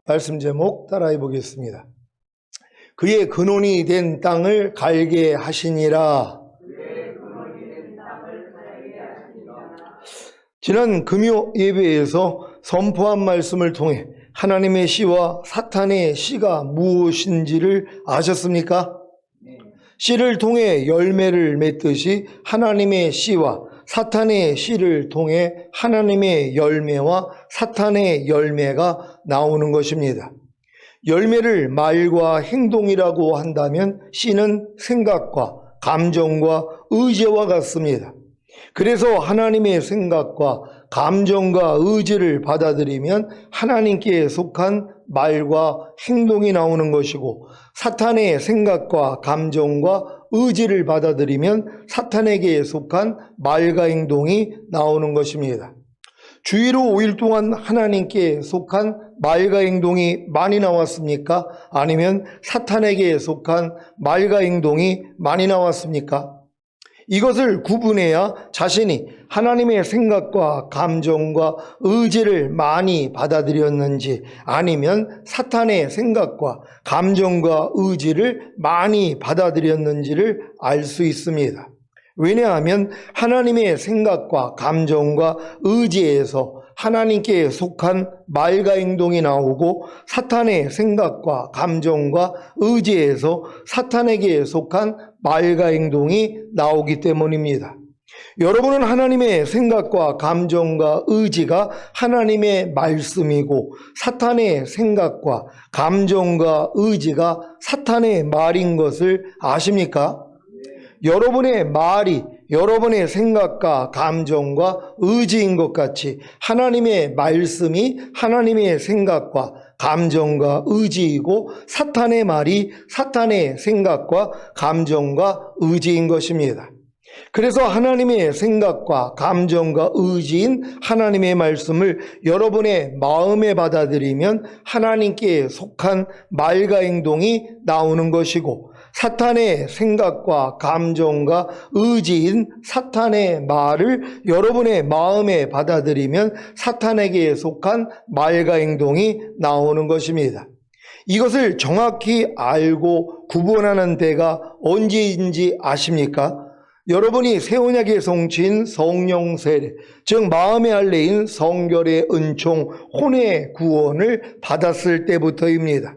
말씀 제목 따라해 보겠습니다. 그의 근원이 된 땅을 갈게 하시니라. 지난 금요 예배에서 선포한 말씀을 통해 하나님의 씨와 사탄의 씨가 무엇인지를 아셨습니까? 씨를 통해 열매를 맺듯이 하나님의 씨와 사탄의 씨를 통해 하나님의 열매와 사탄의 열매가 나오는 것입니다. 열매를 말과 행동이라고 한다면 씨는 생각과 감정과 의지와 같습니다. 그래서 하나님의 생각과 감정과 의지를 받아들이면 하나님께 속한 말과 행동이 나오는 것이고, 사탄의 생각과 감정과 의지를 받아들이면 사탄에게 속한 말과 행동이 나오는 것입니다. 주일로 5일 동안 하나님께 속한 말과 행동이 많이 나왔습니까? 아니면 사탄에게 속한 말과 행동이 많이 나왔습니까? 이것을 구분해야 자신이 하나님의 생각과 감정과 의지를 많이 받아들였는지, 아니면 사탄의 생각과 감정과 의지를 많이 받아들였는지를 알 수 있습니다. 왜냐하면 하나님의 생각과 감정과 의지에서 하나님께 속한 말과 행동이 나오고, 사탄의 생각과 감정과 의지에서 사탄에게 속한 말과 행동이 나오기 때문입니다. 여러분은 하나님의 생각과 감정과 의지가 하나님의 말씀이고, 사탄의 생각과 감정과 의지가 사탄의 말인 것을 아십니까? 여러분의 말이 여러분의 생각과 감정과 의지인 것 같이 하나님의 말씀이 하나님의 생각과 감정과 의지이고, 사탄의 말이 사탄의 생각과 감정과 의지인 것입니다. 그래서 하나님의 생각과 감정과 의지인 하나님의 말씀을 여러분의 마음에 받아들이면 하나님께 속한 말과 행동이 나오는 것이고, 사탄의 생각과 감정과 의지인 사탄의 말을 여러분의 마음에 받아들이면 사탄에게 속한 말과 행동이 나오는 것입니다. 이것을 정확히 알고 구분하는 때가 언제인지 아십니까? 여러분이 새 언약의 성취인 성령 세례, 즉 마음의 할례인 성결의 은총, 혼의 구원을 받았을 때부터입니다.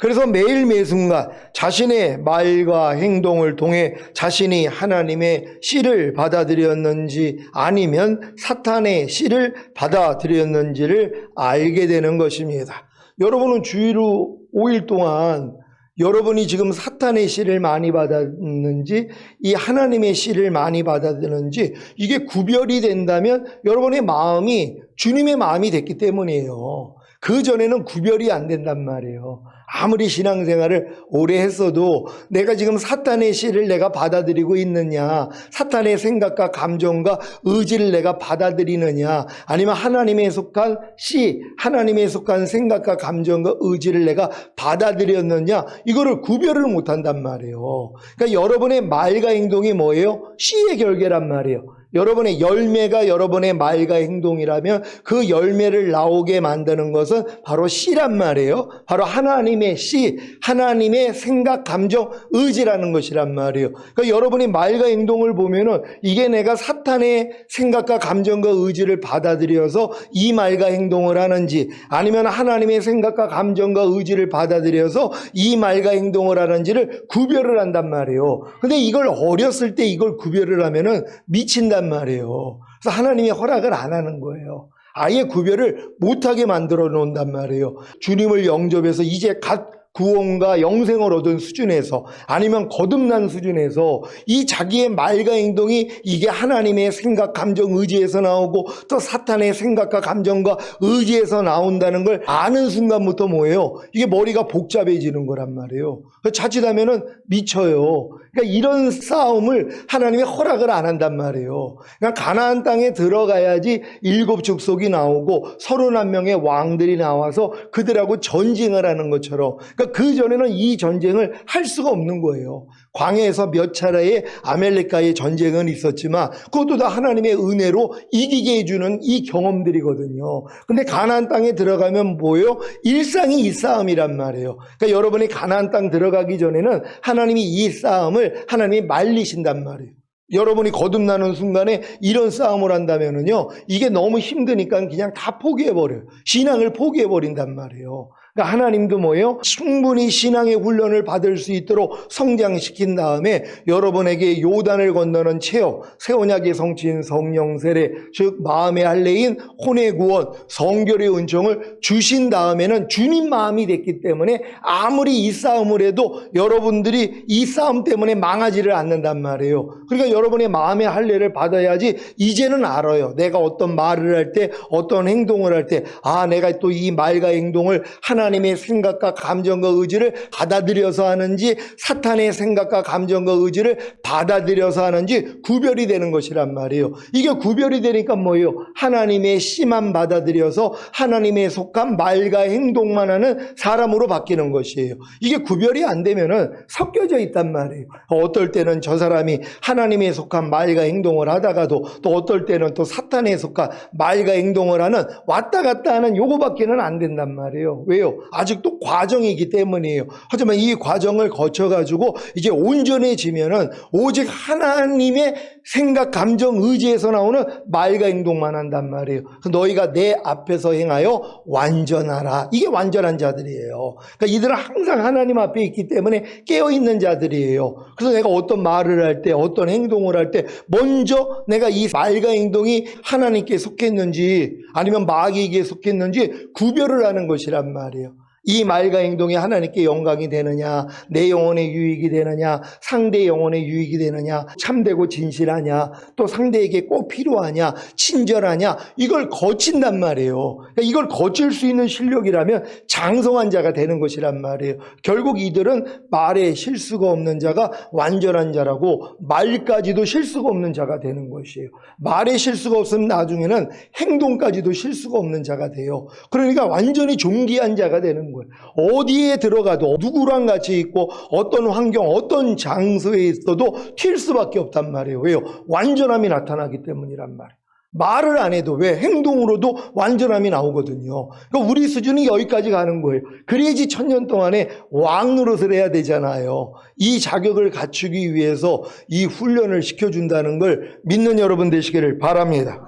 그래서 매일 매순간 자신의 말과 행동을 통해 자신이 하나님의 씨를 받아들였는지 아니면 사탄의 씨를 받아들였는지를 알게 되는 것입니다. 여러분은 주일 후 5일 동안 여러분이 지금 사탄의 씨를 많이 받았는지 이 하나님의 씨를 많이 받았는지 이게 구별이 된다면 여러분의 마음이 주님의 마음이 됐기 때문이에요. 그 전에는 구별이 안 된단 말이에요. 아무리 신앙생활을 오래 했어도 내가 지금 사탄의 씨를 내가 받아들이고 있느냐, 사탄의 생각과 감정과 의지를 내가 받아들이느냐, 아니면 하나님에 속한 씨, 하나님에 속한 생각과 감정과 의지를 내가 받아들였느냐, 이거를 구별을 못한단 말이에요. 그러니까 여러분의 말과 행동이 뭐예요? 씨의 결계란 말이에요. 여러분의 열매가 여러분의 말과 행동이라면 그 열매를 나오게 만드는 것은 바로 씨란 말이에요. 바로 하나님의 씨, 하나님의 생각, 감정, 의지라는 것이란 말이에요. 그러니까 여러분이 말과 행동을 보면은 이게 내가 사탄의 생각과 감정과 의지를 받아들여서 이 말과 행동을 하는지, 아니면 하나님의 생각과 감정과 의지를 받아들여서 이 말과 행동을 하는지를 구별을 한단 말이에요. 근데 이걸 어렸을 때 이걸 구별을 하면은 미친단 말이에요. 그래서 하나님이 허락을 안 하는 거예요. 아예 구별을 못하게 만들어 놓는단 말이에요. 주님을 영접해서 이제 갓 구원과 영생을 얻은 수준에서, 아니면 거듭난 수준에서 이 자기의 말과 행동이 이게 하나님의 생각, 감정, 의지에서 나오고 또 사탄의 생각과 감정과 의지에서 나온다는 걸 아는 순간부터 뭐예요? 이게 머리가 복잡해지는 거란 말이에요. 자칫하면은 미쳐요. 그러니까 이런 싸움을 하나님이 허락을 안 한단 말이에요. 그러니까 가나안 땅에 들어가야지 7 족속이 나오고 31명의 왕들이 나와서 그들하고 전쟁을 하는 것처럼, 그러니까 그 전에는 이 전쟁을 할 수가 없는 거예요. 광야에서 몇 차례의 아멜렉과의 전쟁은 있었지만 그것도 다 하나님의 은혜로 이기게 해주는 이 경험들이거든요. 근데 가나안 땅에 들어가면 뭐예요? 일상이 이 싸움이란 말이에요. 그러니까 여러분이 가나안 땅 들어가기 전에는 하나님이 이 싸움을 하나님이 말리신단 말이에요. 여러분이 거듭나는 순간에 이런 싸움을 한다면은요, 이게 너무 힘드니까 그냥 다 포기해버려요. 신앙을 포기해버린단 말이에요. 그러니까 하나님도 뭐예요? 충분히 신앙의 훈련을 받을 수 있도록 성장시킨 다음에 여러분에게 요단을 건너는 체험, 새 언약의 성취인 성령 세례, 즉 마음의 할례인 혼의 구원, 성결의 은총을 주신 다음에는 주님 마음이 됐기 때문에 아무리 이 싸움을 해도 여러분들이 이 싸움 때문에 망하지를 않는단 말이에요. 그러니까 여러분의 마음의 할례를 받아야지 이제는 알아요. 내가 어떤 말을 할 때, 어떤 행동을 할 때, 아, 내가 또 이 말과 행동을 하나님의 생각과 감정과 의지를 받아들여서 하는지 사탄의 생각과 감정과 의지를 받아들여서 하는지 구별이 되는 것이란 말이에요. 이게 구별이 되니까 뭐예요? 하나님의 씨만 받아들여서 하나님의 속한 말과 행동만 하는 사람으로 바뀌는 것이에요. 이게 구별이 안 되면은 섞여져 있단 말이에요. 어떨 때는 저 사람이 하나님의 속한 말과 행동을 하다가도 또 어떨 때는 또 사탄에 속한 말과 행동을 하는 왔다 갔다 하는 요거밖에는 안 된단 말이에요. 왜요? 아직도 과정이기 때문이에요. 하지만 이 과정을 거쳐가지고 이제 온전해지면은 오직 하나님의 생각, 감정, 의지에서 나오는 말과 행동만 한단 말이에요. 너희가 내 앞에서 행하여 완전하라. 이게 완전한 자들이에요. 그러니까 이들은 항상 하나님 앞에 있기 때문에 깨어있는 자들이에요. 그래서 내가 어떤 말을 할 때, 어떤 행동을 할 때 먼저 내가 이 말과 행동이 하나님께 속했는지 아니면 마귀에게 속했는지 구별을 하는 것이란 말이에요. 이 말과 행동이 하나님께 영광이 되느냐, 내 영혼의 유익이 되느냐, 상대의 영혼의 유익이 되느냐, 참되고 진실하냐, 또 상대에게 꼭 필요하냐, 친절하냐, 이걸 거친단 말이에요. 그러니까 이걸 거칠 수 있는 실력이라면 장성한 자가 되는 것이란 말이에요. 결국 이들은 말에 실수가 없는 자가 완전한 자라고 말까지도 실수가 없는 자가 되는 것이에요. 말에 실수가 없으면 나중에는 행동까지도 실수가 없는 자가 돼요. 그러니까 완전히 존귀한 자가 되는 거예요. 어디에 들어가도 누구랑 같이 있고 어떤 환경, 어떤 장소에 있어도 튈 수밖에 없단 말이에요. 왜요? 완전함이 나타나기 때문이란 말이에요. 말을 안 해도 왜? 행동으로도 완전함이 나오거든요. 그러니까 우리 수준이 여기까지 가는 거예요. 그래야지 1000년 동안에 왕 노릇을 해야 되잖아요. 이 자격을 갖추기 위해서 이 훈련을 시켜준다는 걸 믿는 여러분 되시기를 바랍니다.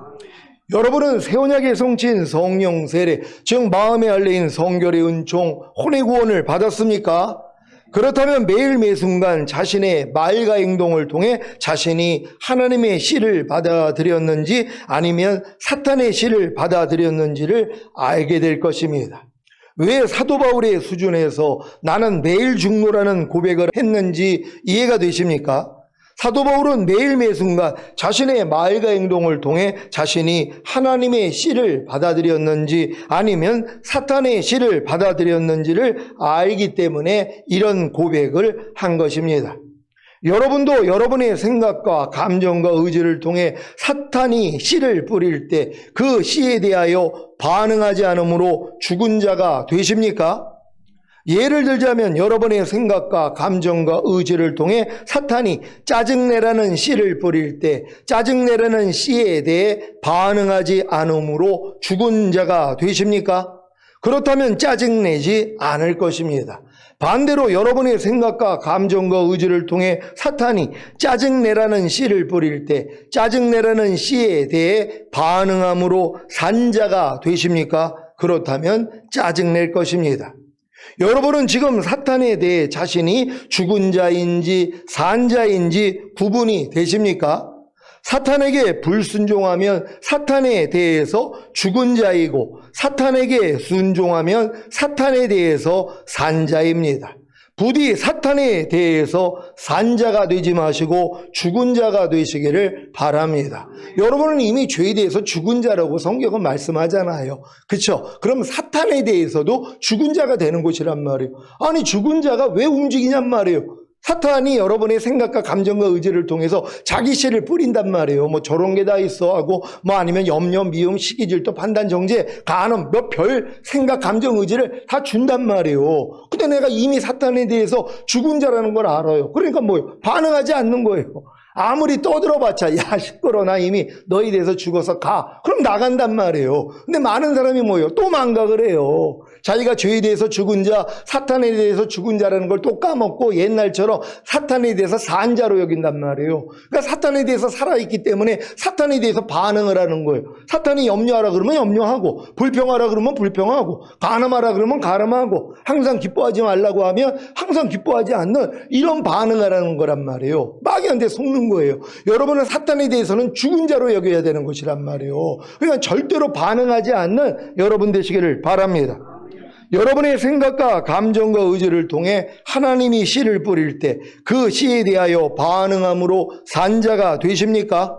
여러분은 새 언약의 성취인 성령 세례, 즉 마음의 할례인 성결의 은총, 혼의 구원을 받았습니까? 그렇다면 매일 매순간 자신의 말과 행동을 통해 자신이 하나님의 씨를 받아들였는지 아니면 사탄의 씨를 받아들였는지를 알게 될 것입니다. 왜 사도 바울의 수준에서 나는 매일 죽노라는 고백을 했는지 이해가 되십니까? 사도 바울은 매일 매순간 자신의 말과 행동을 통해 자신이 하나님의 씨를 받아들였는지 아니면 사탄의 씨를 받아들였는지를 알기 때문에 이런 고백을 한 것입니다. 여러분도 여러분의 생각과 감정과 의지를 통해 사탄이 씨를 뿌릴 때 그 씨에 대하여 반응하지 않으므로 죽은 자가 되십니까? 예를 들자면 여러분의 생각과 감정과 의지를 통해 사탄이 짜증내라는 씨를 뿌릴 때 짜증내라는 씨에 대해 반응하지 않으므로 죽은 자가 되십니까? 그렇다면 짜증내지 않을 것입니다. 반대로 여러분의 생각과 감정과 의지를 통해 사탄이 짜증내라는 씨를 뿌릴 때 짜증내라는 씨에 대해 반응함으로 산 자가 되십니까? 그렇다면 짜증낼 것입니다. 여러분은 지금 사탄에 대해 자신이 죽은 자인지 산 자인지 구분이 되십니까? 사탄에게 불순종하면 사탄에 대해서 죽은 자이고 사탄에게 순종하면 사탄에 대해서 산 자입니다. 부디 사탄에 대해서 산 자가 되지 마시고 죽은 자가 되시기를 바랍니다. 여러분은 이미 죄에 대해서 죽은 자라고 성경은 말씀하잖아요. 그렇죠? 그럼 사탄에 대해서도 죽은 자가 되는 것이란 말이에요. 아니 죽은 자가 왜 움직이냔 말이에요. 사탄이 여러분의 생각과 감정과 의지를 통해서 자기 씨를 뿌린단 말이에요. 뭐 저런 게 다 있어 하고 뭐 아니면 염려, 미움, 시기, 질투, 판단, 정죄, 간음 몇 별 생각, 감정, 의지를 다 준단 말이에요. 근데 내가 이미 사탄에 대해서 죽은 자라는 걸 알아요. 그러니까 뭐예요? 반응하지 않는 거예요. 아무리 떠들어봤자 야 시끄러 나 이미 너희 대해서 죽어서 가. 그럼 나간단 말이에요. 근데 많은 사람이 뭐예요? 또 망각을 해요. 자기가 죄에 대해서 죽은 자, 사탄에 대해서 죽은 자라는 걸 또 까먹고 옛날처럼 사탄에 대해서 산 자로 여긴단 말이에요. 그러니까 사탄에 대해서 살아있기 때문에 사탄에 대해서 반응을 하는 거예요. 사탄이 염려하라 그러면 염려하고, 불평하라 그러면 불평하고, 간음하라 그러면 간음하고, 항상 기뻐하지 말라고 하면 항상 기뻐하지 않는 이런 반응을 하는 거란 말이에요. 마귀한테 속는 거예요. 여러분은 사탄에 대해서는 죽은 자로 여겨야 되는 것이란 말이에요. 그러니까 절대로 반응하지 않는 여러분 되시기를 바랍니다. 여러분의 생각과 감정과 의지를 통해 하나님이 씨를 뿌릴 때 그 씨에 대하여 반응함으로 산 자가 되십니까?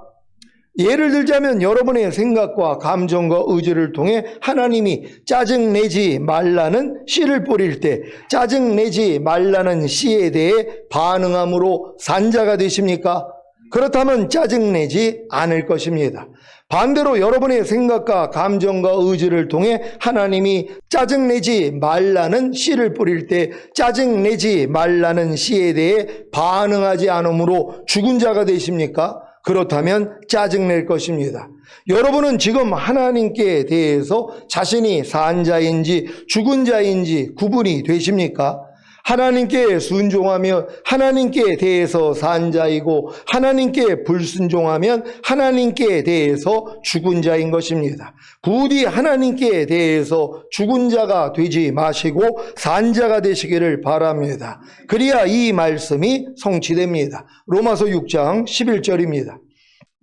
예를 들자면 여러분의 생각과 감정과 의지를 통해 하나님이 짜증내지 말라는 씨를 뿌릴 때 짜증내지 말라는 씨에 대해 반응함으로 산 자가 되십니까? 그렇다면 짜증내지 않을 것입니다. 반대로 여러분의 생각과 감정과 의지를 통해 하나님이 짜증내지 말라는 씨를 뿌릴 때 짜증내지 말라는 씨에 대해 반응하지 않으므로 죽은 자가 되십니까? 그렇다면 짜증낼 것입니다. 여러분은 지금 하나님께 대해서 자신이 산 자인지 죽은 자인지 구분이 되십니까? 하나님께 순종하며 하나님께 대해서 산 자이고 하나님께 불순종하면 하나님께 대해서 죽은 자인 것입니다. 부디 하나님께 대해서 죽은 자가 되지 마시고 산 자가 되시기를 바랍니다. 그래야 이 말씀이 성취됩니다. 로마서 6장 11절입니다.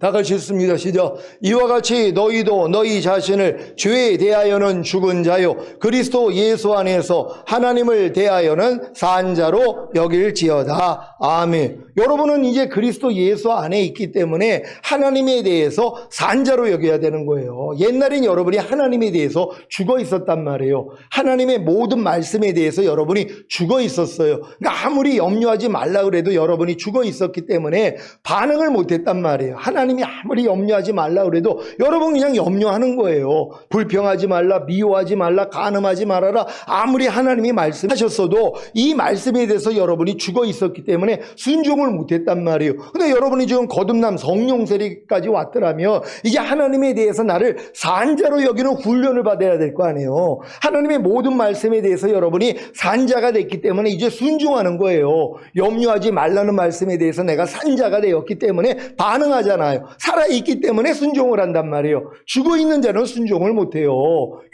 다 같이 읽습니다. 시작. 이와 같이 너희도 너희 자신을 죄에 대하여는 죽은 자요 그리스도 예수 안에서 하나님을 대하여는 산 자로 여길지어다. 아멘. 여러분은 이제 그리스도 예수 안에 있기 때문에 하나님에 대해서 산 자로 여겨야 되는 거예요. 옛날엔 여러분이 하나님에 대해서 죽어 있었단 말이에요. 하나님의 모든 말씀에 대해서 여러분이 죽어 있었어요. 그러니까 아무리 염려하지 말라 그래도 여러분이 죽어 있었기 때문에 반응을 못했단 말이에요. 하나님이 아무리 염려하지 말라 그래도 여러분 그냥 염려하는 거예요. 불평하지 말라, 미워하지 말라, 간음하지 말아라. 아무리 하나님이 말씀하셨어도 이 말씀에 대해서 여러분이 죽어 있었기 때문에 순종을 못했단 말이에요. 근데 여러분이 지금 거듭남 성령 세례까지 왔더라면 이제 하나님에 대해서 나를 산자로 여기는 훈련을 받아야 될 거 아니에요. 하나님의 모든 말씀에 대해서 여러분이 산자가 됐기 때문에 이제 순종하는 거예요. 염려하지 말라는 말씀에 대해서 내가 산자가 되었기 때문에 반응하잖아요. 살아있기 때문에 순종을 한단 말이에요. 죽어있는 자는 순종을 못해요.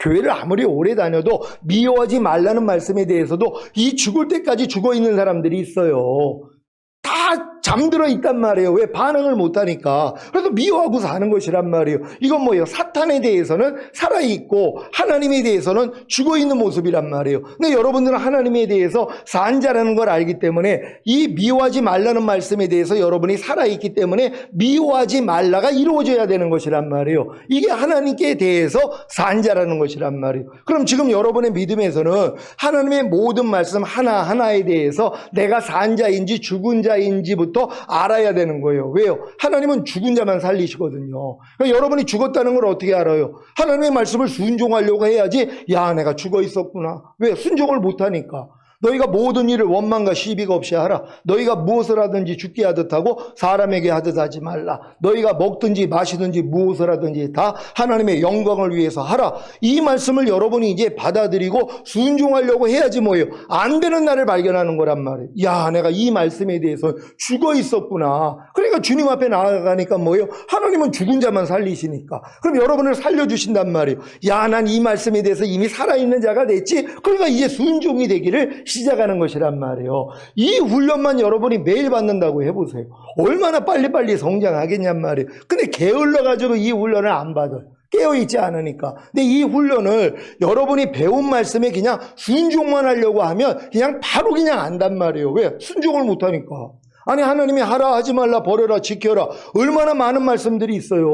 교회를 아무리 오래 다녀도 미워하지 말라는 말씀에 대해서도 이 죽을 때까지 죽어있는 사람들이 있어요. 다 잠들어 있단 말이에요. 왜? 반응을 못하니까. 그래서 미워하고 사는 것이란 말이에요. 이건 뭐예요? 사탄에 대해서는 살아있고 하나님에 대해서는 죽어있는 모습이란 말이에요. 근데 여러분들은 하나님에 대해서 산 자라는 걸 알기 때문에 이 미워하지 말라는 말씀에 대해서 여러분이 살아있기 때문에 미워하지 말라가 이루어져야 되는 것이란 말이에요. 이게 하나님께 대해서 산 자라는 것이란 말이에요. 그럼 지금 여러분의 믿음에서는 하나님의 모든 말씀 하나하나에 대해서 내가 산 자인지 죽은 자인지부터 알아야 되는 거예요. 왜요? 하나님은 죽은 자만 살리시거든요. 그러니까 여러분이 죽었다는 걸 어떻게 알아요? 하나님의 말씀을 순종하려고 해야지. 야, 내가 죽어 있었구나. 왜? 순종을 못하니까. 너희가 모든 일을 원망과 시비가 없이 하라. 너희가 무엇을 하든지 죽게 하듯 하고 사람에게 하듯 하지 말라. 너희가 먹든지 마시든지 무엇을 하든지 다 하나님의 영광을 위해서 하라. 이 말씀을 여러분이 이제 받아들이고 순종하려고 해야지 뭐예요? 안 되는 날을 발견하는 거란 말이에요. 야, 내가 이 말씀에 대해서 죽어 있었구나. 그러니까 주님 앞에 나아가니까 뭐예요? 하나님은 죽은 자만 살리시니까. 그럼 여러분을 살려주신단 말이에요. 야, 난 이 말씀에 대해서 이미 살아있는 자가 됐지. 그러니까 이제 순종이 되기를 시작하는 것이란 말이에요. 이 훈련만 여러분이 매일 받는다고 해보세요. 얼마나 빨리빨리 성장하겠냔 말이에요. 근데 게을러가지고 이 훈련을 안 받아요. 깨어있지 않으니까. 근데 이 훈련을 여러분이 배운 말씀에 그냥 순종만 하려고 하면 그냥 바로 그냥 안단 말이에요. 왜? 순종을 못하니까. 아니 하나님이 하라 하지 말라 버려라 지켜라 얼마나 많은 말씀들이 있어요.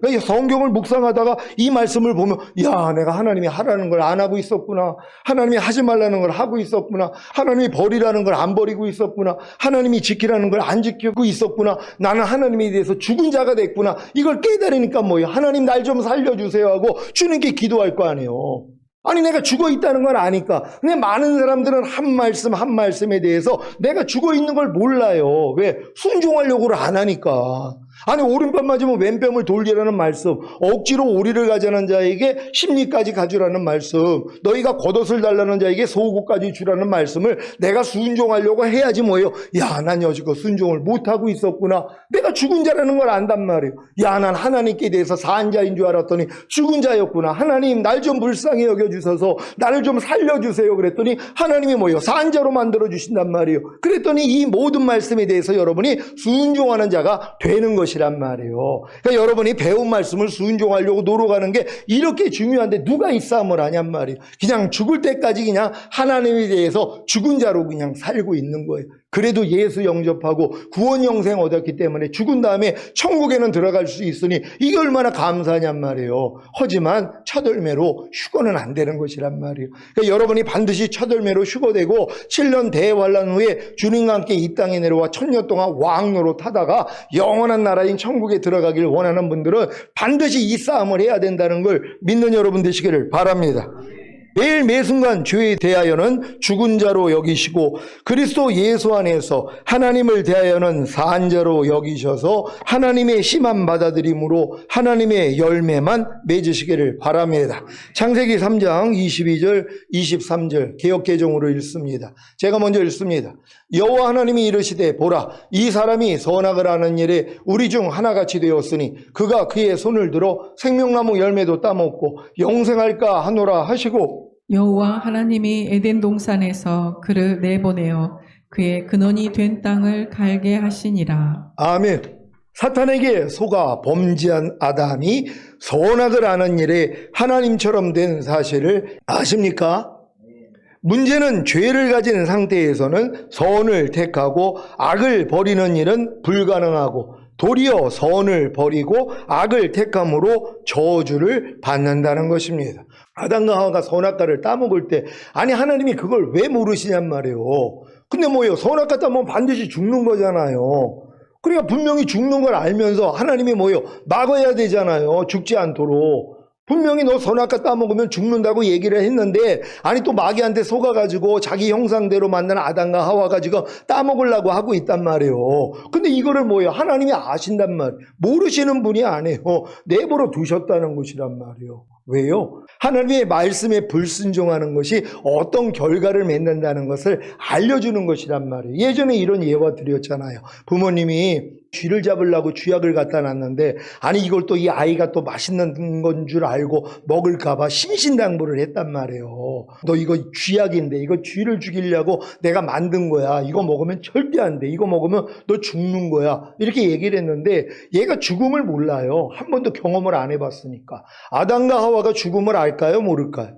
그러니까 성경을 묵상하다가 이 말씀을 보면 야 내가 하나님이 하라는 걸 안 하고 있었구나. 하나님이 하지 말라는 걸 하고 있었구나. 하나님이 버리라는 걸 안 버리고 있었구나. 하나님이 지키라는 걸 안 지키고 있었구나. 나는 하나님에 대해서 죽은 자가 됐구나. 이걸 깨달으니까 뭐예요? 하나님 날 좀 살려주세요 하고 주님께 기도할 거 아니에요. 아니 내가 죽어 있다는 걸 아니까. 근데 많은 사람들은 한 말씀 한 말씀에 대해서 내가 죽어 있는 걸 몰라요. 왜? 순종하려고를 안 하니까. 아니 오른편 맞으면 왼편을 돌리라는 말씀, 억지로 오리를 가자는 자에게 십리까지 가주라는 말씀, 너희가 겉옷을 달라는 자에게 속옷까지 주라는 말씀을 내가 순종하려고 해야지 뭐예요. 야 난 여지껏 순종을 못하고 있었구나. 내가 죽은 자라는 걸 안단 말이에요. 야 난 하나님께 대해서 산 자인 줄 알았더니 죽은 자였구나. 하나님 날 좀 불쌍히 여겨주셔서 나를 좀 살려주세요. 그랬더니 하나님이 뭐예요? 산 자로 만들어주신단 말이에요. 그랬더니 이 모든 말씀에 대해서 여러분이 순종하는 자가 되는 것이란 말이에요. 그러니까 여러분이 배운 말씀을 순종하려고 노력하는 게 이렇게 중요한데 누가 이 싸움을 하냔 말이에요. 그냥 죽을 때까지 그냥 하나님에 대해서 죽은 자로 그냥 살고 있는 거예요. 그래도 예수 영접하고 구원 영생 얻었기 때문에 죽은 다음에 천국에는 들어갈 수 있으니 이게 얼마나 감사하냔 말이에요. 하지만 첫열매로 휴거는 안 되는 것이란 말이에요. 그러니까 여러분이 반드시 첫열매로 휴거되고 7년 대환란 후에 주님과 함께 이 땅에 내려와 1000년 동안 왕노로 타다가 영원한 나라인 천국에 들어가길 원하는 분들은 반드시 이 싸움을 해야 된다는 걸 믿는 여러분 되시기를 바랍니다. 매일 매순간 죄에 대하여는 죽은 자로 여기시고 그리스도 예수 안에서 하나님을 대하여는 산 자로 여기셔서 하나님의 심한 받아들임으로 하나님의 열매만 맺으시기를 바랍니다. 창세기 3장 22절 23절 개역개정으로 읽습니다. 제가 먼저 읽습니다. 여호와 하나님이 이르시되 보라 이 사람이 선악을 하는 일에 우리 중 하나같이 되었으니 그가 그의 손을 들어 생명나무 열매도 따먹고 영생할까 하노라 하시고 여호와 하나님이 에덴 동산에서 그를 내보내어 그의 근원이 된 땅을 갈게 하시니라. 아멘. 사탄에게 속아 범죄한 아담이 선악을 하는 일에 하나님처럼 된 사실을 아십니까? 문제는 죄를 가진 상태에서는 선을 택하고 악을 버리는 일은 불가능하고 도리어 선을 버리고 악을 택함으로 저주를 받는다는 것입니다. 아담과 하와가 선악과를 따먹을 때 아니 하나님이 그걸 왜 모르시냔 말이에요. 근데 뭐예요? 선악과 따먹으면 반드시 죽는 거잖아요. 그러니까 분명히 죽는 걸 알면서 하나님이 뭐예요? 막아야 되잖아요. 죽지 않도록. 분명히 너 선악과 따먹으면 죽는다고 얘기를 했는데 아니 또 마귀한테 속아가지고 자기 형상대로 만든 아담과 하와가 지금 따먹으려고 하고 있단 말이에요. 근데 이거를 뭐예요? 하나님이 아신단 말이에요. 모르시는 분이 아니에요. 내버려 두셨다는 것이란 말이에요. 왜요? 하나님의 말씀에 불순종하는 것이 어떤 결과를 맺는다는 것을 알려주는 것이란 말이에요. 예전에 이런 예화 드렸잖아요. 부모님이 쥐를 잡으려고 쥐약을 갖다 놨는데 아니 이걸 또 이 아이가 또 맛있는 건 줄 알고 먹을까봐 신신당부를 했단 말이에요. 너 이거 쥐약인데 이거 쥐를 죽이려고 내가 만든 거야. 이거 먹으면 절대 안 돼. 이거 먹으면 너 죽는 거야. 이렇게 얘기를 했는데 얘가 죽음을 몰라요. 한 번도 경험을 안 해봤으니까. 아담과 하와가 죽음을 알까요? 모를까요?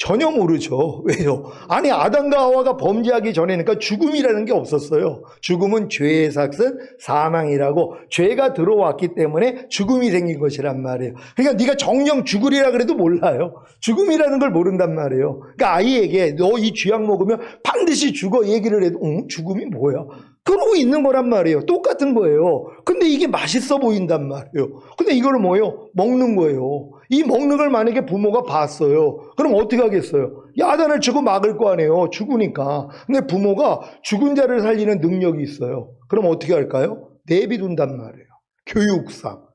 전혀 모르죠. 왜요? 아니 아담과 하와가 범죄하기 전에니까 죽음이라는 게 없었어요. 죽음은 죄의 삭은 사망이라고 죄가 들어왔기 때문에 죽음이 생긴 것이란 말이에요. 그러니까 네가 정령 죽으리라 그래도 몰라요. 죽음이라는 걸 모른단 말이에요. 그러니까 아이에게 너 이 쥐약 먹으면 반드시 죽어 얘기를 해도 죽음이 뭐야? 그러고 있는 거란 말이에요. 똑같은 거예요. 근데 이게 맛있어 보인단 말이에요. 근데 이거를 뭐예요? 먹는 거예요. 이 먹는 걸 만약에 부모가 봤어요. 그럼 어떻게 하겠어요? 야단을 치고 막을 거 아니에요. 죽으니까. 근데 부모가 죽은 자를 살리는 능력이 있어요. 그럼 어떻게 할까요? 내비둔단 말이에요. 교육상.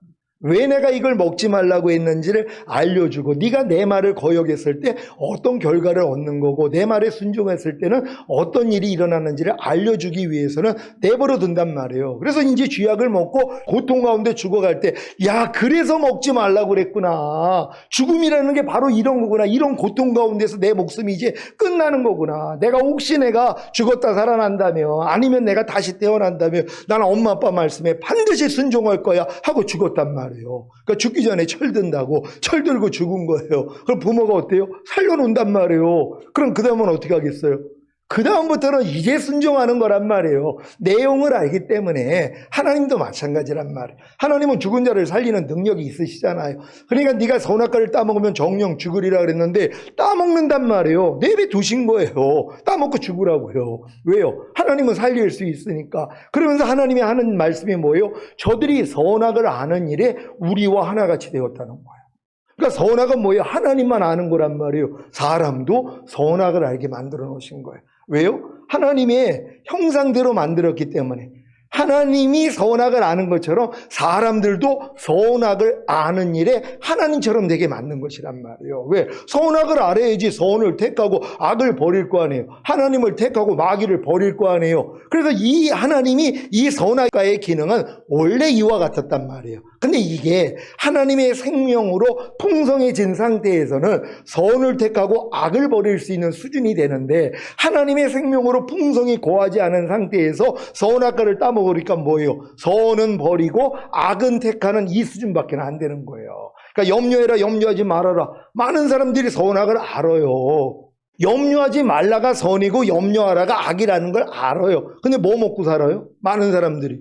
왜 내가 이걸 먹지 말라고 했는지를 알려주고 네가 내 말을 거역했을 때 어떤 결과를 얻는 거고 내 말에 순종했을 때는 어떤 일이 일어나는지를 알려주기 위해서는 내버려 둔단 말이에요. 그래서 이제 쥐약을 먹고 고통 가운데 죽어갈 때 야 그래서 먹지 말라고 그랬구나. 죽음이라는 게 바로 이런 거구나. 이런 고통 가운데서 내 목숨이 이제 끝나는 거구나. 내가 혹시 내가 죽었다 살아난다며 아니면 내가 다시 태어난다며 나는 엄마 아빠 말씀에 반드시 순종할 거야 하고 죽었단 말이에요. 그러니까 죽기 전에 철든다고 철 들고 죽은 거예요. 그럼 부모가 어때요? 살려놓는단 말이에요. 그럼 그 다음은 어떻게 하겠어요? 그 다음부터는 이제 순종하는 거란 말이에요. 내용을 알기 때문에. 하나님도 마찬가지란 말이에요. 하나님은 죽은 자를 살리는 능력이 있으시잖아요. 그러니까 네가 선악과를 따먹으면 정령 죽으리라 그랬는데 따먹는단 말이에요. 내버려두신 거예요. 따먹고 죽으라고요. 왜요? 하나님은 살릴 수 있으니까. 그러면서 하나님이 하는 말씀이 뭐예요? 저들이 선악을 아는 일에 우리와 하나같이 되었다는 거예요. 그러니까 선악은 뭐예요? 하나님만 아는 거란 말이에요. 사람도 선악을 알게 만들어 놓으신 거예요. 왜요? 하나님의 형상대로 만들었기 때문에. 하나님이 선악을 아는 것처럼 사람들도 선악을 아는 일에 하나님처럼 되게 만든 것이란 말이에요. 왜? 선악을 알아야지 선을 택하고 악을 버릴 거 아니에요. 하나님을 택하고 마귀를 버릴 거 아니에요. 그래서 이 하나님이 이 선악과의 기능은 원래 이와 같았단 말이에요. 근데 이게 하나님의 생명으로 풍성해진 상태에서는 선을 택하고 악을 버릴 수 있는 수준이 되는데, 하나님의 생명으로 풍성이 고하지 않은 상태에서 선악과를 따먹으니까 뭐예요? 선은 버리고 악은 택하는 이 수준밖에 안 되는 거예요. 그러니까 염려해라, 염려하지 말아라. 많은 사람들이 선악을 알아요. 염려하지 말라가 선이고 염려하라가 악이라는 걸 알아요. 근데 뭐 먹고 살아요? 많은 사람들이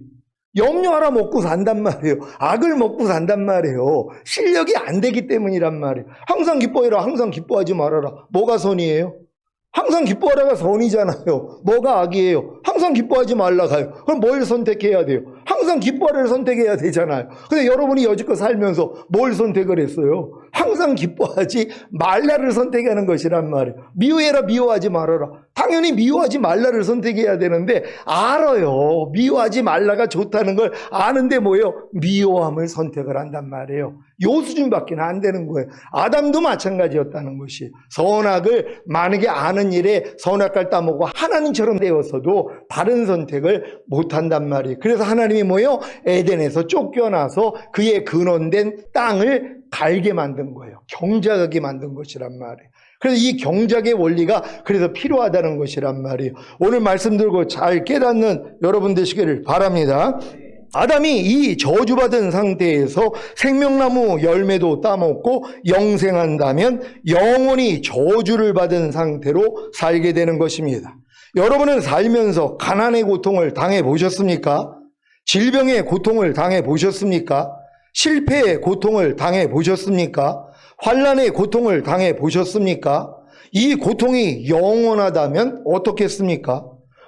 염려하라 먹고 산단 말이에요. 악을 먹고 산단 말이에요. 실력이 안 되기 때문이란 말이에요. 항상 기뻐해라, 항상 기뻐하지 말아라. 뭐가 선이에요? 항상 기뻐하라가 선이잖아요. 뭐가 악이에요? 항상 기뻐하지 말라가요. 그럼 뭘 선택해야 돼요? 항상 기뻐하라를 선택해야 되잖아요. 근데 여러분이 여지껏 살면서 뭘 선택을 했어요? 항상 기뻐하지 말라를 선택하는 것이란 말이에요. 미워해라, 미워하지 말아라. 당연히 미워하지 말라를 선택해야 되는데 알아요. 미워하지 말라가 좋다는 걸 아는데 뭐예요? 미워함을 선택을 한단 말이에요. 요 수준밖에 안 되는 거예요. 아담도 마찬가지였다는 것이. 선악을 만약에 아는 일에 선악과를 따먹고 하나님처럼 되었어도 바른 선택을 못한단 말이에요. 그래서 하나님이 뭐예요? 에덴에서 쫓겨나서 그의 근원된 땅을 갈게 만든 거예요. 경작하게 만든 것이란 말이에요. 그래서 이 경작의 원리가 그래서 필요하다는 것이란 말이에요. 오늘 말씀 들고 잘 깨닫는 여러분 되시기를 바랍니다. 아담이 이 저주받은 상태에서 생명나무 열매도 따먹고 영생한다면 영원히 저주를 받은 상태로 살게 되는 것입니다. 여러분은 살면서 가난의 고통을 당해 보셨습니까? 질병의 고통을 당해 보셨습니까? 실패의 고통을 당해 보셨습니까? 환난의 고통을 당해 보셨습니까? 이 고통이 영원하다면 어떻겠습니까?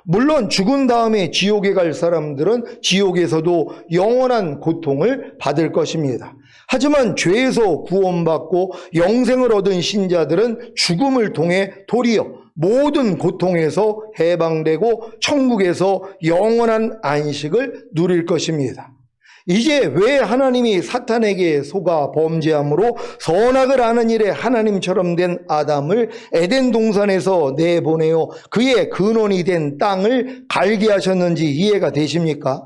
물론 죽은 다음에 지옥에 갈 사람들은 지옥에서도 영원한 고통을 받을 것입니다. 하지만 죄에서 구원받고 영생을 얻은 신자들은 죽음을 통해 도리어 모든 고통에서 해방되고 천국에서 영원한 안식을 누릴 것입니다. 이제 왜 하나님이 사탄에게 속아 범죄함으로 선악을 아는 일에 하나님처럼 된 아담을 에덴 동산에서 내보내어 그의 근원이 된 땅을 갈게 하셨는지 이해가 되십니까?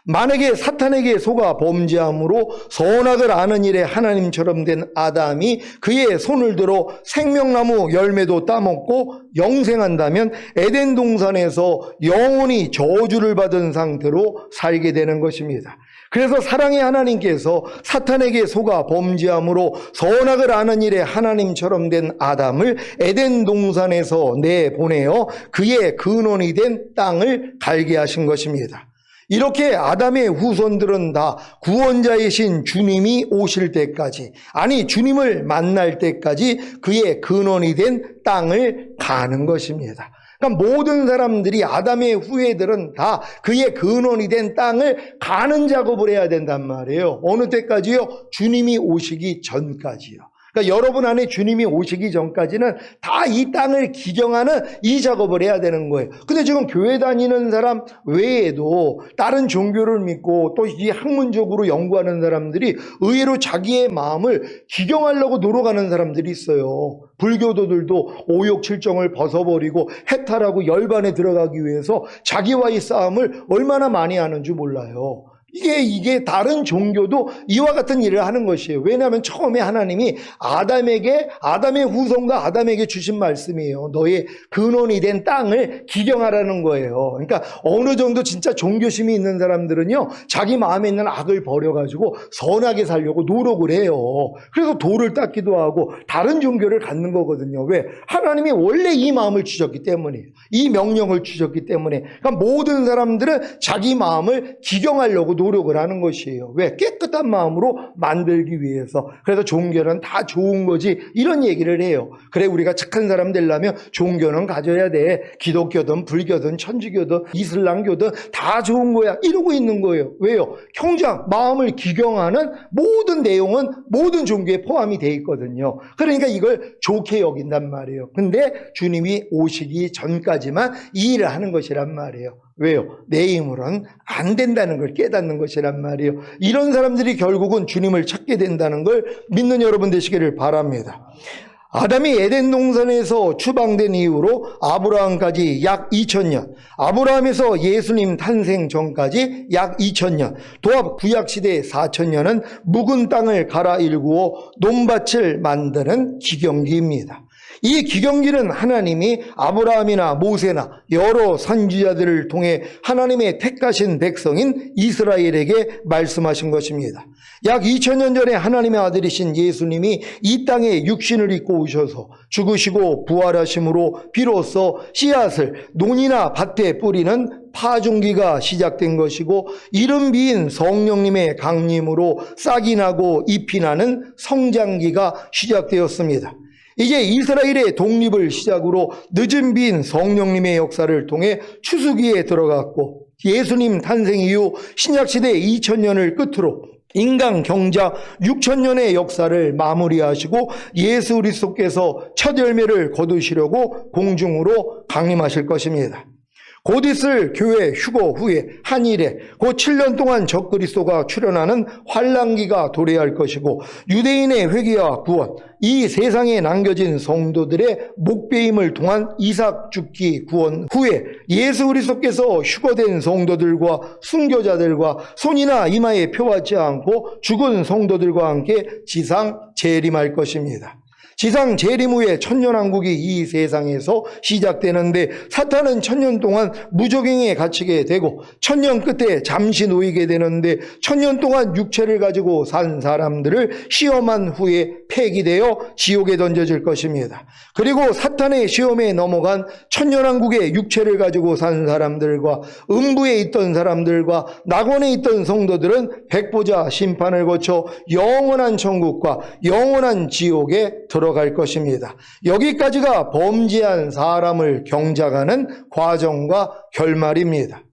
만약에 사탄에게 속아 범죄함으로 선악을 아는 일에 하나님처럼 된 아담이 그의 손을 들어 생명나무 열매도 따먹고 영생한다면 에덴 동산에서 영원히 저주를 받은 상태로 살게 되는 것입니다. 그래서 사랑의 하나님께서 사탄에게 속아 범죄함으로 선악을 아는 일에 하나님처럼 된 아담을 에덴 동산에서 내보내어 그의 근원이 된 땅을 갈게 하신 것입니다. 이렇게 아담의 후손들은 다 구원자이신 주님이 오실 때까지, 아니 주님을 만날 때까지 그의 근원이 된 땅을 가는 것입니다. 그러니까 모든 사람들이 아담의 후예들은 다 그의 근원이 된 땅을 가는 작업을 해야 된단 말이에요. 어느 때까지요? 주님이 오시기 전까지요. 그러니까 여러분 안에 주님이 오시기 전까지는 다 이 땅을 기경하는 이 작업을 해야 되는 거예요. 근데 지금 교회 다니는 사람 외에도 다른 종교를 믿고 또 이 학문적으로 연구하는 사람들이 의외로 자기의 마음을 기경하려고 노력하는 사람들이 있어요. 불교도들도 오욕 칠정을 벗어버리고 해탈하고 열반에 들어가기 위해서 자기와의 싸움을 얼마나 많이 하는 줄 몰라요. 이게 다른 종교도 이와 같은 일을 하는 것이에요. 왜냐하면 처음에 하나님이 아담의 후손과 아담에게 주신 말씀이에요. 너의 근원이 된 땅을 기경하라는 거예요. 그러니까 어느 정도 진짜 종교심이 있는 사람들은요, 자기 마음에 있는 악을 버려가지고 선하게 살려고 노력을 해요. 그래서 돌을 닦기도 하고 다른 종교를 갖는 거거든요. 왜? 하나님이 원래 이 마음을 주셨기 때문에, 이 명령을 주셨기 때문에. 그러니까 모든 사람들은 자기 마음을 기경하려고 노력을 하는 것이에요. 왜? 깨끗한 마음으로 만들기 위해서. 그래서 종교는 다 좋은 거지, 이런 얘기를 해요. 그래, 우리가 착한 사람 되려면 종교는 가져야 돼. 기독교든 불교든 천주교든 이슬람교든 다 좋은 거야, 이러고 있는 거예요. 왜요? 형장 마음을 기경하는 모든 내용은 모든 종교에 포함이 돼 있거든요. 그러니까 이걸 좋게 여긴단 말이에요. 근데 주님이 오시기 전까지만 이 일을 하는 것이란 말이에요. 왜요? 내 힘으로는 안 된다는 걸 깨닫는 것이란 말이에요. 이런 사람들이 결국은 주님을 찾게 된다는 걸 믿는 여러분 되시기를 바랍니다. 아담이 에덴 동산에서 추방된 이후로 아브라함까지 약 2000년, 아브라함에서 예수님 탄생 전까지 약 2000년, 도합 구약시대 4000년은 묵은 땅을 갈아일구어 논밭을 만드는 기경기입니다. 이 기경기는 하나님이 아브라함이나 모세나 여러 선지자들을 통해 하나님의 택하신 백성인 이스라엘에게 말씀하신 것입니다. 약 2000년 전에 하나님의 아들이신 예수님이 이 땅에 육신을 입고 오셔서 죽으시고 부활하심으로 비로소 씨앗을 논이나 밭에 뿌리는 파종기가 시작된 것이고, 이른 비인 성령님의 강림으로 싹이 나고 잎이 나는 성장기가 시작되었습니다. 이제 이스라엘의 독립을 시작으로 늦은 비인 성령님의 역사를 통해 추수기에 들어갔고, 예수님 탄생 이후 신약시대 2000년을 끝으로 인간 경작 6000년의 역사를 마무리하시고 예수 그리스도께서 첫 열매를 거두시려고 공중으로 강림하실 것입니다. 곧 있을 교회 휴거 후에 한일에 곧 7년 동안 적그리스도가 출현하는 환란기가 도래할 것이고, 유대인의 회개와 구원, 이 세상에 남겨진 성도들의 목배임을 통한 이삭 죽기 구원 후에 예수 그리스도께서 휴거된 성도들과 순교자들과 손이나 이마에 표하지 않고 죽은 성도들과 함께 지상 재림할 것입니다. 지상 재림 후에 천년왕국이 이 세상에서 시작되는데, 사탄은 1000년 동안 무적행에 갇히게 되고 1000년 끝에 잠시 놓이게 되는데, 1000년 동안 육체를 가지고 산 사람들을 시험한 후에 폐기되어 지옥에 던져질 것입니다. 그리고 사탄의 시험에 넘어간 천년왕국의 육체를 가지고 산 사람들과 음부에 있던 사람들과 낙원에 있던 성도들은 백보자 심판을 거쳐 영원한 천국과 영원한 지옥에 들어갈 것입니다. 여기까지가 범죄한 사람을 경작하는 과정과 결말입니다.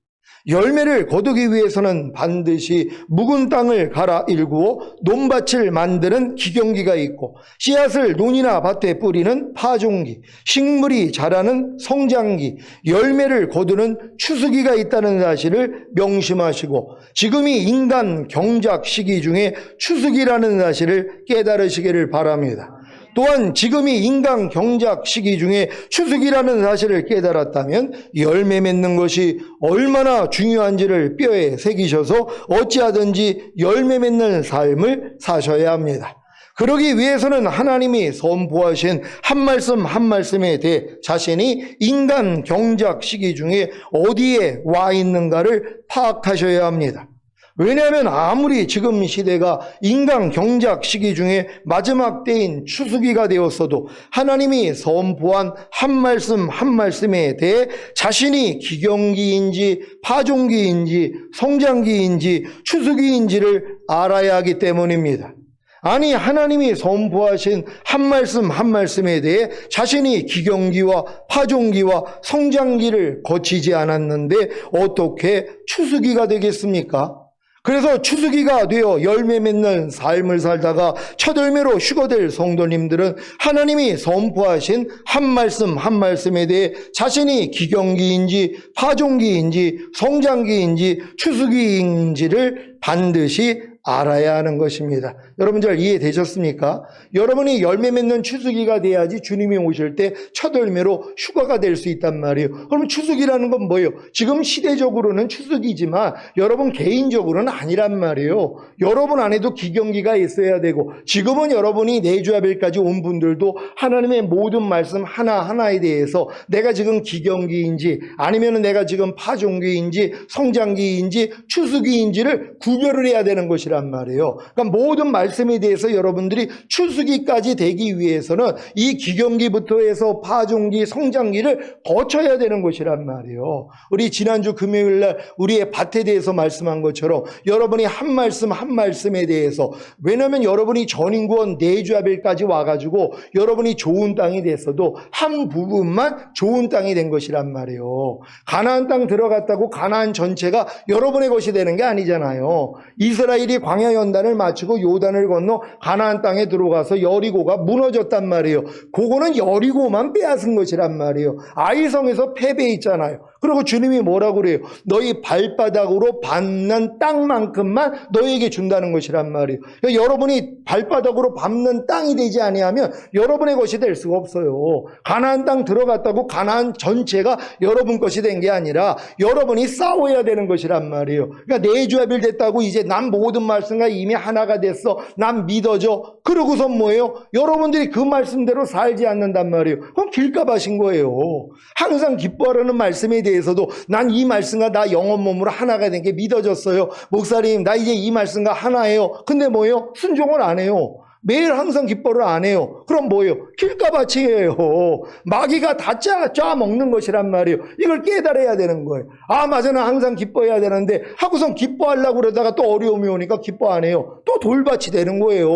열매를 거두기 위해서는 반드시 묵은 땅을 갈아일구어 논밭을 만드는 기경기가 있고, 씨앗을 논이나 밭에 뿌리는 파종기, 식물이 자라는 성장기, 열매를 거두는 추수기가 있다는 사실을 명심하시고, 지금이 인간 경작 시기 중에 추수기라는 사실을 깨달으시기를 바랍니다. 또한 지금이 인간 경작 시기 중에 추수기라는 사실을 깨달았다면 열매 맺는 것이 얼마나 중요한지를 뼈에 새기셔서 어찌하든지 열매 맺는 삶을 사셔야 합니다. 그러기 위해서는 하나님이 선포하신 한 말씀 한 말씀에 대해 자신이 인간 경작 시기 중에 어디에 와 있는가를 파악하셔야 합니다. 왜냐하면 아무리 지금 시대가 인간 경작 시기 중에 마지막 때인 추수기가 되었어도 하나님이 선포한 한 말씀 한 말씀에 대해 자신이 기경기인지 파종기인지 성장기인지 추수기인지를 알아야 하기 때문입니다. 아니, 하나님이 선포하신 한 말씀 한 말씀에 대해 자신이 기경기와 파종기와 성장기를 거치지 않았는데 어떻게 추수기가 되겠습니까? 그래서 추수기가 되어 열매 맺는 삶을 살다가 첫 열매로 휴거될 성도님들은 하나님이 선포하신 한 말씀 한 말씀에 대해 자신이 기경기인지 파종기인지 성장기인지 추수기인지를 반드시 알아야 하는 것입니다. 여러분 잘 이해되셨습니까? 여러분이 열매 맺는 추수기가 돼야지 주님이 오실 때 첫 열매로 휴가가 될 수 있단 말이에요. 그럼 추수기라는 건 뭐예요? 지금 시대적으로는 추수기지만 여러분 개인적으로는 아니란 말이에요. 여러분 안에도 기경기가 있어야 되고, 지금은 여러분이 내주아벨까지 온 분들도 하나님의 모든 말씀 하나하나에 대해서 내가 지금 기경기인지 아니면 내가 지금 파종기인지 성장기인지 추수기인지를 구별을 해야 되는 것이란 말이에요. 그러니까 모든 말씀에 대해서 여러분들이 추수기까지 되기 위해서는 이 기경기부터 해서 파종기, 성장기를 거쳐야 되는 것이란 말이에요. 우리 지난주 금요일날 우리의 밭에 대해서 말씀한 것처럼 여러분이 한 말씀 한 말씀에 대해서, 왜냐하면 여러분이 전인구원 내주아벨까지 와가지고 여러분이 좋은 땅이 됐어도 한 부분만 좋은 땅이 된 것이란 말이에요. 가나안 땅 들어갔다고 가나안 전체가 여러분의 것이 되는 게 아니잖아요. 이스라엘이 광야 연단을 마치고 요단을 건너 가나안 땅에 들어가서 여리고가 무너졌단 말이에요. 그거는 여리고만 빼앗은 것이란 말이에요. 아이성에서 패배했잖아요. 그리고 주님이 뭐라고 그래요? 너희 발바닥으로 밟는 땅만큼만 너희에게 준다는 것이란 말이에요. 그러니까 여러분이 발바닥으로 밟는 땅이 되지 아니하면 여러분의 것이 될 수가 없어요. 가나안 땅 들어갔다고 가나안 전체가 여러분 것이 된 게 아니라 여러분이 싸워야 되는 것이란 말이에요. 그러니까 내주아벨 됐다고 이제 난 모든 말씀과 이미 하나가 됐어, 난 믿어져, 그러고선 뭐예요? 여러분들이 그 말씀대로 살지 않는단 말이에요. 그럼 길값하신 거예요. 항상 기뻐하라는 말씀에 대해서도 난 이 말씀과 나 영혼 몸으로 하나가 된 게 믿어졌어요. 목사님, 나 이제 이 말씀과 하나예요. 근데 뭐예요? 순종을 안 해요. 매일 항상 기뻐를 안 해요. 그럼 뭐예요? 길가바치예요. 마귀가 다 짜 먹는 것이란 말이에요. 이걸 깨달아야 되는 거예요. 아, 맞아, 나 항상 기뻐해야 되는데 하고선 기뻐하려고 그러다가 또 어려움이 오니까 기뻐 안 해요. 또 돌밭이 되는 거예요.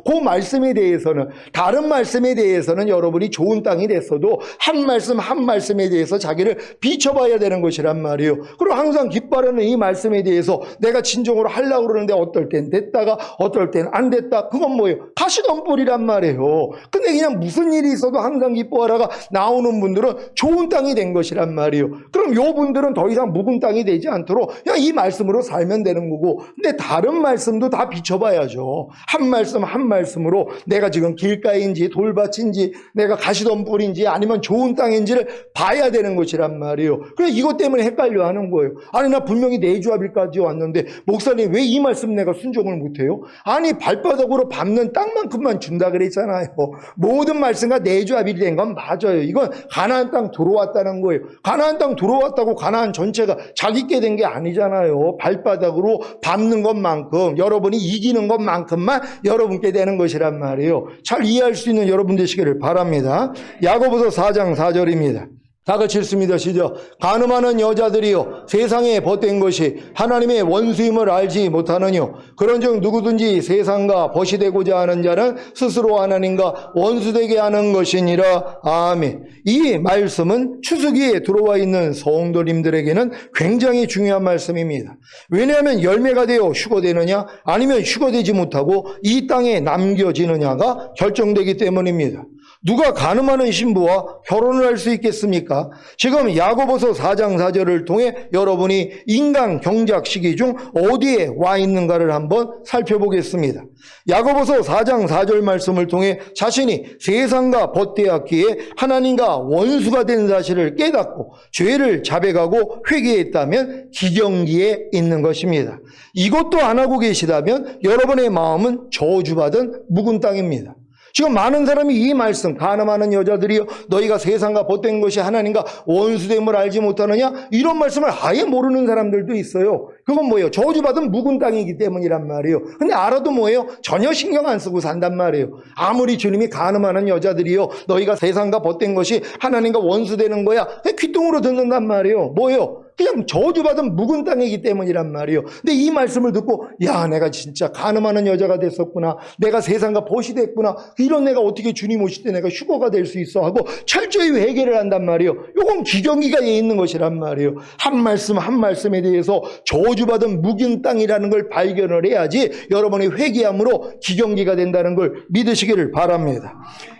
그 말씀에 대해서는, 다른 말씀에 대해서는 여러분이 좋은 땅이 됐어도 한 말씀 한 말씀에 대해서 자기를 비춰봐야 되는 것이란 말이에요. 그리고 항상 기뻐하는 이 말씀에 대해서 내가 진정으로 하려고 그러는데 어떨 땐 됐다가 어떨 땐 안 됐다. 그건 뭐예요? 가시던 뿔이란 말이에요. 근데 그냥 무슨 일이 있어도 항상 기뻐하라가 나오는 분들은 좋은 땅이 된 것이란 말이에요. 그럼 요 분들은 더 이상 묵은 땅이 되지 않도록 그냥 이 말씀으로 살면 되는 거고, 근데 다른 말씀도 다 비춰봐야죠. 한 말씀 한 말씀으로 내가 지금 길가인지 돌밭인지 내가 가시던 뿔인지 아니면 좋은 땅인지를 봐야 되는 것이란 말이에요. 그래서 이것 때문에 헷갈려 하는 거예요. 아니, 나 분명히 내주아빌까지 왔는데 목사님 왜 이 말씀 내가 순종을 못해요? 아니, 발바닥으로 밟는 땅만큼만 준다 그랬잖아요. 모든 말씀과 내주아빌이 된 건 맞아요. 이건 가나안 땅 들어왔다는 거예요. 가나안 땅 들어왔다고 가나안 전체가 자기께 된 게 아니잖아요. 발바닥으로 밟는 것만큼, 여러분이 이기는 것만큼만 여러분께 되는 것이란 말이에요. 잘 이해할 수 있는 여러분 되시기를 바랍니다. 야고보서 4장 4절입니다. 다 같이 읽습니다. 시작. 간음하는 여자들이여, 세상에 벗된 것이 하나님의 원수임을 알지 못하느뇨. 그런즉 누구든지 세상과 벗이 되고자 하는 자는 스스로 하나님과 원수되게 하는 것이니라. 아멘. 이 말씀은 추수기에 들어와 있는 성도님들에게는 굉장히 중요한 말씀입니다. 왜냐하면 열매가 되어 휴거되느냐 아니면 휴거되지 못하고 이 땅에 남겨지느냐가 결정되기 때문입니다. 누가 간음하는 신부와 결혼을 할 수 있겠습니까? 지금 야고보서 4장 4절을 통해 여러분이 인간 경작 시기 중 어디에 와 있는가를 한번 살펴보겠습니다. 야고보서 4장 4절 말씀을 통해 자신이 세상과 벗되었기에 하나님과 원수가 된 사실을 깨닫고 죄를 자백하고 회개했다면 기경기에 있는 것입니다. 이것도 안 하고 계시다면 여러분의 마음은 저주받은 묵은 땅입니다. 지금 많은 사람이 이 말씀, 간음하는 여자들이여 너희가 세상과 벗된 것이 하나님과 원수됨을 알지 못하느냐, 이런 말씀을 아예 모르는 사람들도 있어요. 그건 뭐예요? 저주받은 묵은 땅이기 때문이란 말이에요. 근데 알아도 뭐예요? 전혀 신경 안 쓰고 산단 말이에요. 아무리 주님이 간음하는 여자들이여 너희가 세상과 벗된 것이 하나님과 원수되는 거야, 귓등으로 듣는단 말이에요. 뭐예요? 그냥 저주받은 묵은 땅이기 때문이란 말이에요. 근데 이 말씀을 듣고 야, 내가 진짜 간음하는 여자가 됐었구나, 내가 세상과 벗이 됐구나, 이런 내가 어떻게 주님 오실 때 내가 휴거가 될 수 있어 하고 철저히 회개를 한단 말이에요. 이건 기경기가 있는 것이란 말이에요. 한 말씀 한 말씀에 대해서 저주받은 묵은 땅이라는 걸 발견을 해야지 여러분이 회개함으로 기경기가 된다는 걸 믿으시기를 바랍니다.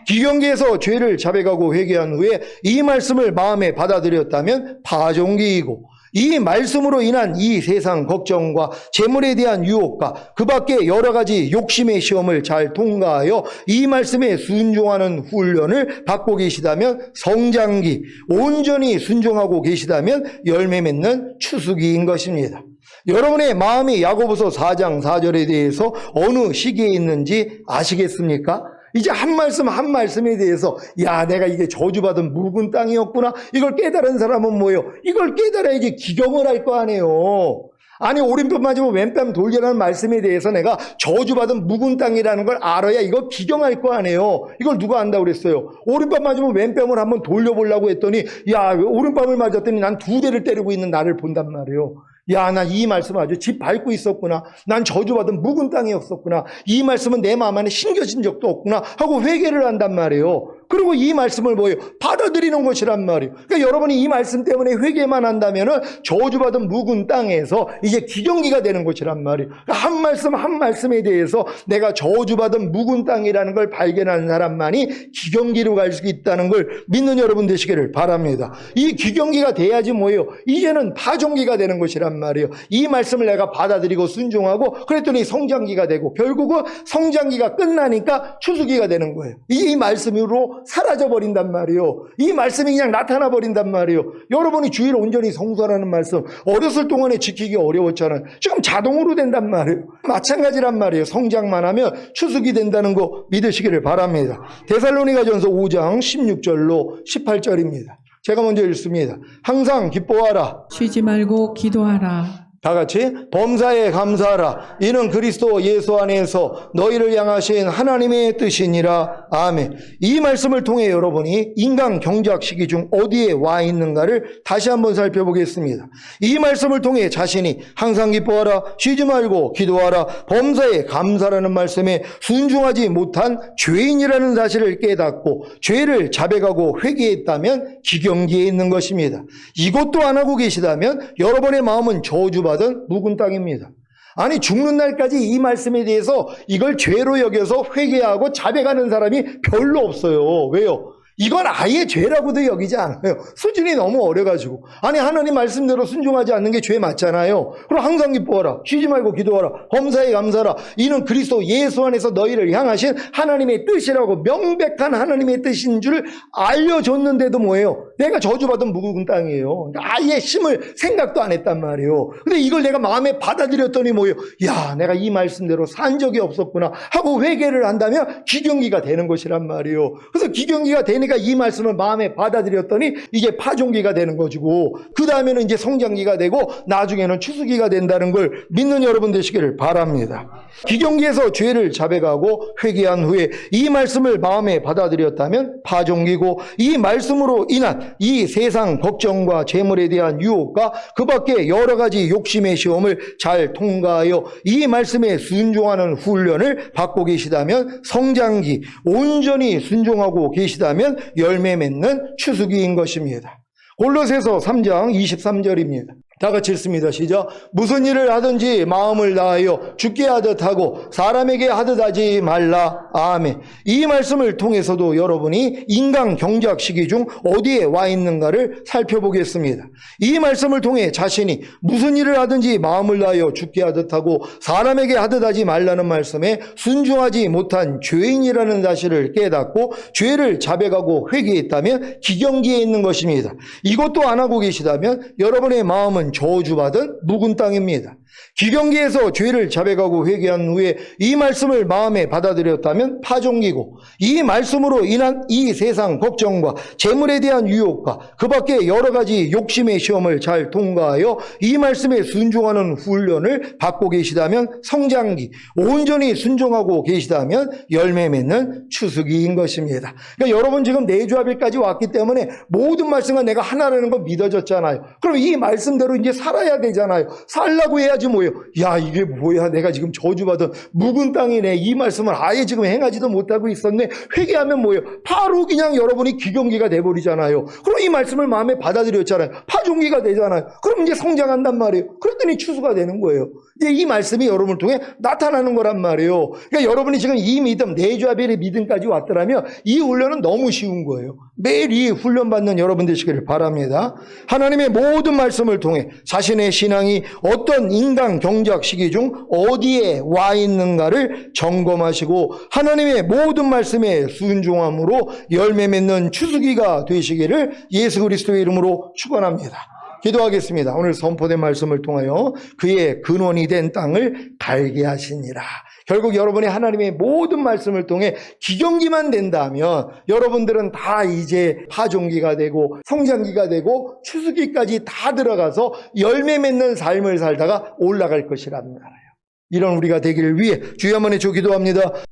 기경기에서 죄를 자백하고 회개한 후에 이 말씀을 마음에 받아들였다면 파종기이고, 이 말씀으로 인한 이 세상 걱정과 재물에 대한 유혹과 그 밖에 여러 가지 욕심의 시험을 잘 통과하여 이 말씀에 순종하는 훈련을 받고 계시다면 성장기, 온전히 순종하고 계시다면 열매 맺는 추수기인 것입니다. 여러분의 마음이 야고보서 4장 4절에 대해서 어느 시기에 있는지 아시겠습니까? 이제 한 말씀 한 말씀에 대해서 야, 내가 이게 저주받은 묵은 땅이었구나. 이걸 깨달은 사람은 뭐예요? 이걸 깨달아야지 기경을 할 거 아니에요. 아니, 오른편 맞으면 왼편 돌리라는 말씀에 대해서 내가 저주받은 묵은 땅이라는 걸 알아야 이거 기경할 거 아니에요. 이걸 누가 안다고 그랬어요? 오른편 맞으면 왼편을 한번 돌려보려고 했더니 야, 오른편을 맞았더니 난 두 대를 때리고 있는 나를 본단 말이에요. 야, 나 이 말씀 아주 집 밟고 있었구나. 난 저주받은 묵은 땅이었었구나. 이 말씀은 내 마음 안에 심겨진 적도 없구나 하고 회개를 한단 말이에요. 그리고 이 말씀을 뭐예요? 받아들이는 것이란 말이에요. 그러니까 여러분이 이 말씀 때문에 회개만 한다면은 저주받은 묵은 땅에서 이제 기경기가 되는 것이란 말이에요. 그러니까 한 말씀 한 말씀에 대해서 내가 저주받은 묵은 땅이라는 걸 발견하는 사람만이 기경기로 갈 수 있다는 걸 믿는 여러분 되시기를 바랍니다. 이 기경기가 돼야지 뭐예요? 이제는 파종기가 되는 것이란 말이에요. 이 말씀을 내가 받아들이고 순종하고 그랬더니 성장기가 되고 결국은 성장기가 끝나니까 추수기가 되는 거예요. 이 말씀으로 사라져버린단 말이에요. 이 말씀이 그냥 나타나버린단 말이에요. 여러분이 주일 온전히 성수하라는 말씀 어렸을 동안에 지키기 어려웠잖아요. 지금 자동으로 된단 말이에요. 마찬가지란 말이에요. 성장만 하면 추수기 된다는 거 믿으시기를 바랍니다. 데살로니가전서 5장 16절로 18절입니다. 제가 먼저 읽습니다. 항상 기뻐하라. 쉬지 말고 기도하라. 다 같이 범사에 감사하라. 이는 그리스도 예수 안에서 너희를 향하신 하나님의 뜻이니라. 아멘. 이 말씀을 통해 여러분이 인간 경작 시기 중 어디에 와 있는가를 다시 한번 살펴보겠습니다. 이 말씀을 통해 자신이 항상 기뻐하라, 쉬지 말고 기도하라, 범사에 감사라는 말씀에 순종하지 못한 죄인이라는 사실을 깨닫고 죄를 자백하고 회개했다면 기경기에 있는 것입니다. 이것도 안 하고 계시다면 여러분의 마음은 저주받은 묵은 땅입니다. 아니, 죽는 날까지 이 말씀에 대해서 이걸 죄로 여겨서 회개하고 자백하는 사람이 별로 없어요. 왜요? 이건 아예 죄라고도 여기지 않아요. 수준이 너무 어려가지고. 아니, 하나님 말씀대로 순종하지 않는 게 죄 맞잖아요. 그럼 항상 기뻐하라. 쉬지 말고 기도하라. 범사에 감사하라. 이는 그리스도 예수 안에서 너희를 향하신 하나님의 뜻이라고 명백한 하나님의 뜻인 줄 알려줬는데도 뭐예요? 내가 저주받은 묵은 땅이에요. 그러니까 아예 심을 생각도 안 했단 말이에요. 근데 이걸 내가 마음에 받아들였더니 뭐예요? 야, 내가 이 말씀대로 산 적이 없었구나 하고 회개를 한다면 기경기가 되는 것이란 말이에요. 그래서 기경기가 되니까 이 말씀을 마음에 받아들였더니 이제 파종기가 되는 것이고 그 다음에는 이제 성장기가 되고 나중에는 추수기가 된다는 걸 믿는 여러분 되시기를 바랍니다. 기경기에서 죄를 자백하고 회개한 후에 이 말씀을 마음에 받아들였다면 파종기고 이 말씀으로 인한 이 세상 걱정과 재물에 대한 유혹과 그 밖에 여러 가지 욕심의 시험을 잘 통과하여 이 말씀에 순종하는 훈련을 받고 계시다면 성장기, 온전히 순종하고 계시다면 열매 맺는 추수기인 것입니다. 골로새서 3장 23절입니다. 다 같이 읽습니다. 시작. 무슨 일을 하든지 마음을 다하여 주께 하듯 하고 사람에게 하듯 하지 말라. 아멘. 이 말씀을 통해서도 여러분이 인간 경작 시기 중 어디에 와 있는가를 살펴보겠습니다. 이 말씀을 통해 자신이 무슨 일을 하든지 마음을 다하여 주께 하듯 하고 사람에게 하듯 하지 말라는 말씀에 순종하지 못한 죄인이라는 사실을 깨닫고 죄를 자백하고 회개했다면 기경기에 있는 것입니다. 이것도 안 하고 계시다면 여러분의 마음은 저주받은 묵은 땅입니다. 기경기에서 죄를 자백하고 회개한 후에 이 말씀을 마음에 받아들였다면 파종기고 이 말씀으로 인한 이 세상 걱정과 재물에 대한 유혹과 그 밖에 여러 가지 욕심의 시험을 잘 통과하여 이 말씀에 순종하는 훈련을 받고 계시다면 성장기, 온전히 순종하고 계시다면 열매 맺는 추수기인 것입니다. 그러니까 여러분 지금 내주합일까지 왔기 때문에 모든 말씀과 내가 하나라는 거 믿어졌잖아요. 그럼 이 말씀대로 이제 살아야 되잖아요. 살라고 해야지 뭐예요? 야, 이게 뭐야? 내가 지금 저주받은 묵은 땅이네. 이 말씀을 아예 지금 행하지도 못하고 있었네. 회개하면 뭐예요? 바로 그냥 여러분이 기경기가 돼버리잖아요. 그럼 이 말씀을 마음에 받아들였잖아요. 파종기가 되잖아요. 그럼 이제 성장한단 말이에요. 그랬더니 추수가 되는 거예요. 이제 이 말씀이 여러분을 통해 나타나는 거란 말이에요. 그러니까 여러분이 지금 이 믿음, 내주합일의 믿음까지 왔더라면 이 훈련은 너무 쉬운 거예요. 매일 이 훈련 받는 여러분 되시기를 바랍니다. 하나님의 모든 말씀을 통해 통해 자신의 신앙이 어떤 인간 경작 시기 중 어디에 와 있는가를 점검하시고 하나님의 모든 말씀에 순종함으로 열매 맺는 추수기가 되시기를 예수 그리스도의 이름으로 축원합니다. 기도하겠습니다. 오늘 선포된 말씀을 통하여 그의 근원이 된 땅을 갈게 하시니라. 결국 여러분이 하나님의 모든 말씀을 통해 기경기만 된다면 여러분들은 다 이제 파종기가 되고 성장기가 되고 추수기까지 다 들어가서 열매 맺는 삶을 살다가 올라갈 것이란 말이에요. 이런 우리가 되기를 위해 주여 한번 해줘 기도합니다.